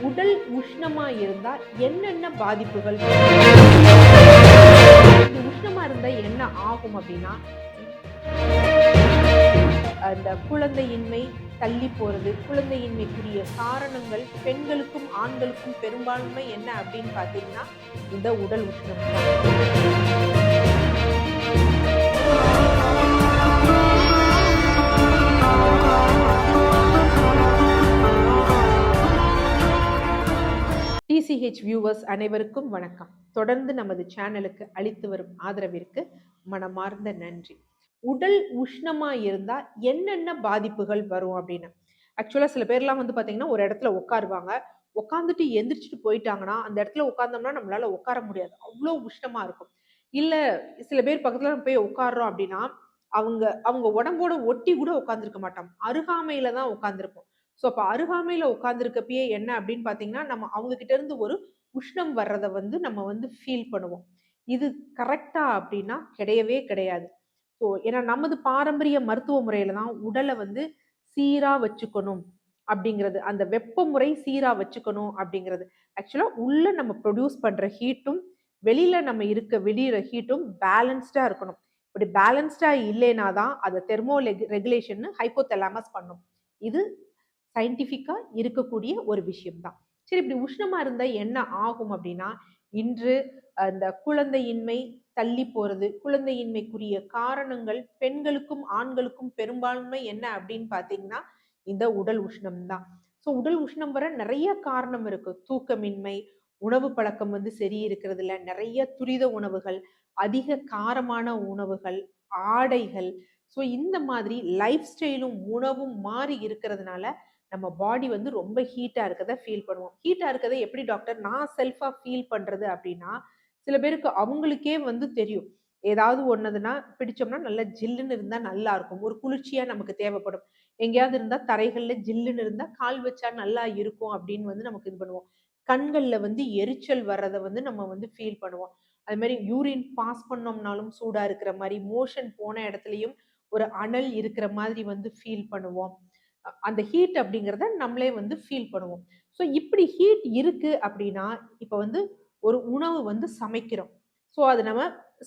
உடல் உஷ்ணமா இருந்தா என்னென்ன பாதிப்புகள்? இது உஷ்ணமா இருந்தா என்ன ஆகும் அப்படின்னா, அந்த குழந்தையின்மை தள்ளி போறது, குழந்தையின்மைக்குரிய காரணங்கள் பெண்களுக்கும் ஆண்களுக்கும் பெரும்பான்மை என்ன அப்படின்னு பார்த்தீங்கன்னா, இந்த உடல் உஷ்ணம் தான். டிசிஹெச் வியூவர்ஸ் அனைவருக்கும் வணக்கம். தொடர்ந்து நமது சேனலுக்கு அளித்து வரும் ஆதரவிற்கு மனமார்ந்த நன்றி. உடல் உஷ்ணமா இருந்தா என்னென்ன பாதிப்புகள் வரும் அப்படின்னு ஆக்சுவலா சில பேர்லாம் வந்து பாத்தீங்கன்னா ஒரு இடத்துல உட்காருவாங்க, உட்காந்துட்டு எந்திரிச்சிட்டு போயிட்டாங்கன்னா அந்த இடத்துல உட்கார்ந்தோம்னா நம்மளால உட்கார முடியாது, அவ்வளோ உஷ்ணமா இருக்கும். இல்ல சில பேர் பக்கத்துல போய் உட்கார்றோம் அப்படின்னா அவங்க அவங்க உடம்போட ஒட்டி கூட உட்கார்ந்துருக்க மாட்டோம், அருகாமையில தான் உட்கார்ந்துருப்போம். ஸோ அப்போ அருகாமையில் உட்காந்துருக்கப்பயே என்ன அப்படின்னு பார்த்தீங்கன்னா நம்ம அவங்க கிட்ட இருந்து ஒரு உஷ்ணம் வர்றதை வந்து நம்ம வந்து ஃபீல் பண்ணுவோம். இது கரெக்டா அப்படின்னா கிடையவே கிடையாது. ஸோ ஏன்னா நமது பாரம்பரிய மருத்துவ முறையில தான் உடலை வந்து சீரா வச்சுக்கணும் அப்படிங்கிறது, அந்த வெப்ப முறை சீரா வச்சுக்கணும் அப்படிங்கிறது. ஆக்சுவலா உள்ள நம்ம ப்ரொடியூஸ் பண்ற ஹீட்டும் வெளியில நம்ம இருக்க வெளியிற ஹீட்டும் பேலன்ஸ்டா இருக்கணும். இப்படி பேலன்ஸ்டா இல்லைனா தான் அதை தெர்மோ ரெகுலேஷன் ஹைப்போதலாமஸ் பண்ணும். இது சயின்டிஃபிக்கா இருக்கக்கூடிய ஒரு விஷயம் தான். சரி, இப்படி உஷ்ணமா இருந்தா என்ன ஆகும் அப்படின்னா, இன்று அந்த குழந்தையின்மை தள்ளி போறது, குழந்தையின்மைக்குரிய காரணங்கள் பெண்களுக்கும் ஆண்களுக்கும் பெரும்பான்மை என்ன அப்படின்னு பார்த்தீங்கன்னா, இந்த உடல் உஷ்ணம் தான். ஸோ உடல் உஷ்ணம் வர நிறைய காரணம் இருக்கு. தூக்கமின்மை, உணவு பழக்கம் வந்து சரி இருக்கிறது இல்ல, நிறைய துரித உணவுகள், அதிக காரமான உணவுகள், ஆடைகள். ஸோ இந்த மாதிரி லைஃப் ஸ்டைலும் உணவும் மாறி இருக்கிறதுனால நம்ம பாடி வந்து ரொம்ப ஹீட்டா இருக்கதை ஃபீல் பண்ணுவோம். ஹீட்டா இருக்கதை எப்படி டாக்டர் நான் செல்ஃபா ஃபீல் பண்றது அப்படின்னா, சில பேருக்கு அவங்களுக்கே வந்து தெரியும். ஏதாவது ஒண்ணுதுன்னா பிடிச்சோம்னா நல்லா ஜில்லுன்னு இருந்தா நல்லா இருக்கும், ஒரு குளிர்ச்சியா நமக்கு தேவைப்படும். எங்கேயாவது இருந்தா தரைகள்ல ஜில்லுன்னு இருந்தா கால் வச்சா நல்லா இருக்கும் அப்படின்னு வந்து நமக்கு இது பண்ணுவோம். கண்கள்ல வந்து எரிச்சல் வர்றதை வந்து நம்ம வந்து ஃபீல் பண்ணுவோம். அது மாதிரி யூரின் பாஸ் பண்ணோம்னாலும் சூடா இருக்கிற மாதிரி, மோஷன் போன இடத்துலயும் ஒரு அனல் இருக்கிற மாதிரி வந்து ஃபீல் பண்ணுவோம். அந்த ஹீட் அப்படிங்கிறத நம்மளே வந்து ஃபீல் பண்ணுவோம். ஸோ இப்படி ஹீட் இருக்கு அப்படின்னா, இப்போ வந்து ஒரு உணவு வந்து சமைக்கிறோம். ஸோ அது நம்ம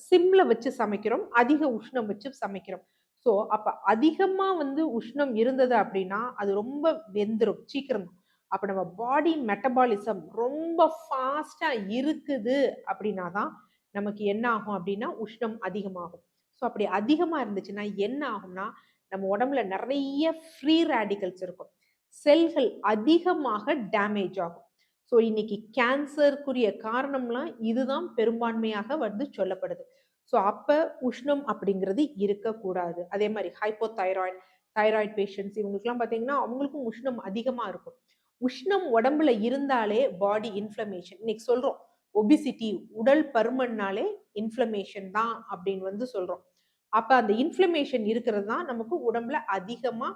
சிம்ல வச்சு சமைக்கிறோம், அதிக உஷ்ணம் வச்சு சமைக்கிறோம். ஸோ அப்ப அதிகமா வந்து உஷ்ணம் இருந்தது அப்படின்னா அது ரொம்ப வெந்துரும் சீக்கிரம். அப்ப நம்ம பாடி மெட்டபாலிசம் ரொம்ப ஃபாஸ்டா இருக்குது அப்படின்னா தான் நமக்கு என்ன ஆகும் அப்படின்னா உஷ்ணம் அதிகமாகும். ஸோ அப்படி அதிகமா இருந்துச்சுன்னா என்ன ஆகும்னா, நம்ம உடம்புல நிறைய ஃப்ரீ ரேடிக்கல்ஸ் இருக்கும், செல்கள் அதிகமாக டேமேஜ் ஆகும். ஸோ இன்னைக்கு கேன்சருக்குரிய காரணம்லாம் இதுதான் பெரும்பான்மையாக வந்து சொல்லப்படுது. ஸோ அப்ப உஷ்ணம் அப்படிங்கிறது இருக்கக்கூடாது. அதே மாதிரி ஹைப்போதைராய்டு, தைராய்டு பேஷண்ட்ஸ் இவங்களுக்குலாம் பார்த்தீங்கன்னா அவங்களுக்கும் உஷ்ணம் அதிகமா இருக்கும். உஷ்ணம் உடம்புல இருந்தாலே பாடி இன்ஃப்ளமேஷன். இன்னைக்கு சொல்றோம் ஒபிசிட்டி, உடல் பருமன்னாலே இன்ஃப்ளமேஷன் தான் அப்படின்னு வந்து சொல்றோம். அப்ப அந்த இன்ஃப்ளமேஷன் இருக்கிறது தான் நமக்கு உடம்புல அதிகமா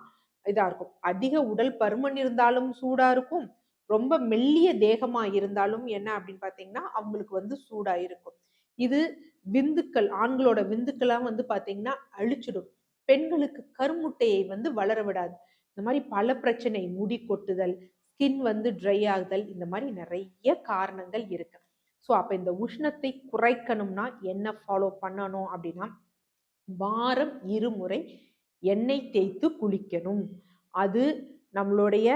இதா இருக்கும். அதிக உடல் பருமன் இருந்தாலும் சூடா இருக்கும், ரொம்ப மெல்லிய தேகமா இருந்தாலும் என்ன அப்படின்னு பாத்தீங்கன்னா அவங்களுக்கு வந்து சூடா இருக்கும். இது விந்துக்கள், ஆண்களோட விந்துக்கெல்லாம் வந்து பாத்தீங்கன்னா அழிச்சிடும். பெண்களுக்கு கருமுட்டையை வந்து வளர விடாது. இந்த மாதிரி பல பிரச்சனை, முடி கொட்டுதல், ஸ்கின் வந்து ட்ரை ஆகுதல், இந்த மாதிரி நிறைய காரணங்கள் இருக்கு. ஸோ அப்ப இந்த உஷ்ணத்தை குறைக்கணும்னா என்ன ஃபாலோ பண்ணணும் அப்படின்னா, வாரம் 2 முறை எண்ணெய் தேய்த்து குளிக்கணும். அது நம்மளுடைய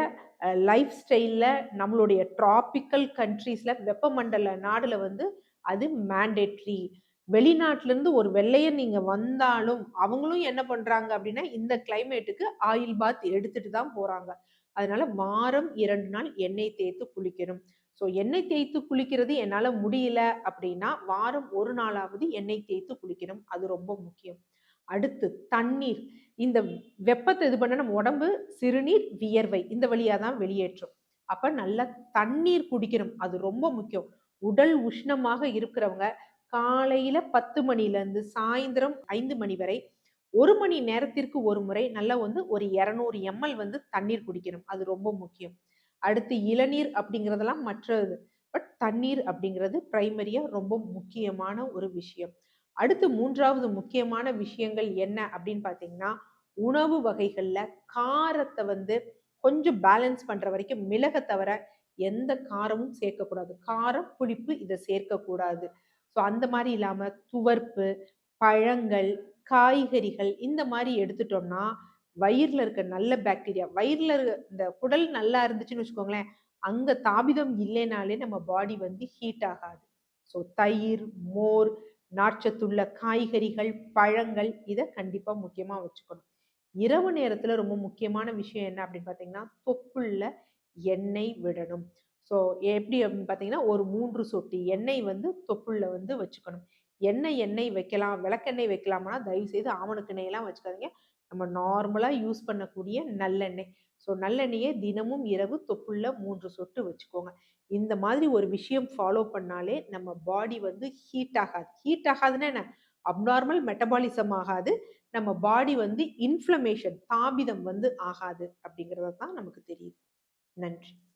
லைஃப் ஸ்டைல்ல, நம்மளுடைய டிராபிக்கல் கண்ட்ரீஸ்ல, வெப்பமண்டல நாடுல வந்து அது மேண்டேட்ரி. வெளிநாட்டுல இருந்து ஒரு வெள்ளையன் நீங்க வந்தாலும் அவங்களும் என்ன பண்றாங்க அப்படின்னா இந்த கிளைமேட்டுக்கு ஆயில் பாத் எடுத்துட்டு தான் போறாங்க. அதனால வாரம் 2 நாள் எண்ணெய் தேய்த்து குளிக்கணும். ஸோ எண்ணெய் தேய்த்து குளிக்கிறது என்னால முடியல அப்படின்னா வாரம் 1 நாளாவது எண்ணெய் தேய்த்து குளிக்கணும். அது ரொம்ப முக்கியம். அடுத்து தண்ணீர். இந்த வெப்பத்தை இது பண்ண நம்ம உடம்பு சிறுநீர், வியர்வை இந்த வழியா தான் வெளியேற்றும். அப்ப நல்லா தண்ணீர் குடிக்கணும், அது ரொம்ப முக்கியம். உடல் உஷ்ணமாக இருக்கிறவங்க காலையில 10 மணில இருந்து சாயந்தரம் 5 மணி வரை 1 மணி நேரத்திற்கு ஒரு முறை நல்லா வந்து ஒரு 200 ml வந்து தண்ணீர் குடிக்கணும். அது ரொம்ப முக்கியம். அடுத்து இளநீர் அப்படிங்கிறதெல்லாம் மற்றது. பட் தண்ணீர் அப்படிங்கிறது பிரைமரியா ரொம்ப முக்கியமான ஒரு விஷயம். அடுத்து 3வது முக்கியமான விஷயங்கள் என்ன அப்படின்னு பார்த்தீங்கன்னா, உணவு வகைகள்ல காரத்தை வந்து கொஞ்சம் பேலன்ஸ் பண்ற வரைக்கும் மிளகை தவிர எந்த காரமும் சேர்க்கக்கூடாது. காரம், புளிப்பு இத சேர்க்கக்கூடாது. ஸோ அந்த மாரி இல்லாம துவர்ப்பு, பழங்கள், காய்கறிகள் இந்த மாரி எடுத்துட்டோம்னா, வயிறுல இருக்க நல்ல பாக்டீரியா வயிறுல இந்த குடல் நல்லா இருந்துச்சுன்னு வச்சுக்கோங்களேன், அங்க தாபிதம் இல்லைனாலே நம்ம பாடி வந்து ஹீட் ஆகாது. ஸோ தயிர், மோர், நார்ச்சத்துள்ள காய்கறிகள், பழங்கள் இத கண்டிப்பா முக்கியமா வச்சுக்கணும். இரவு நேரத்துல ரொம்ப முக்கியமான விஷயம் என்ன அப்படின்னு பார்த்தீங்கன்னா, தொப்புள்ள எண்ணெய் விடணும். ஸோ எப்படி அப்படின்னு பார்த்தீங்கன்னா, ஒரு 3 சொட்டு எண்ணெய் வந்து தொப்புள்ள வந்து வச்சுக்கணும். எண்ணெய் வைக்கலாம், விளக்கெண்ணெய் வைக்கலாமான்னா, தயவுசெய்து ஆமணக்கு எண்ணெயெல்லாம் வச்சுக்காதீங்க. நம்ம நார்மலா யூஸ் பண்ணக்கூடிய நல்லெண்ணெய். ஸோ நல்லெண்ணெய தினமும் இரவு தொப்புள்ள 3 சொட்டு வச்சுக்கோங்க. இந்த மாதிரி ஒரு விஷயம் ஃபாலோ பண்ணாலே நம்ம பாடி வந்து ஹீட் ஆகாது. ஹீட் ஆகாதுன்னா என்ன? அப்நார்மல் மெட்டபாலிசம் ஆகாது. நம்ம பாடி வந்து இன்ஃப்ளமேஷன் தாபிதம் வந்து ஆகாது அப்படிங்கிறது தான் நமக்கு தெரியுது. நன்றி.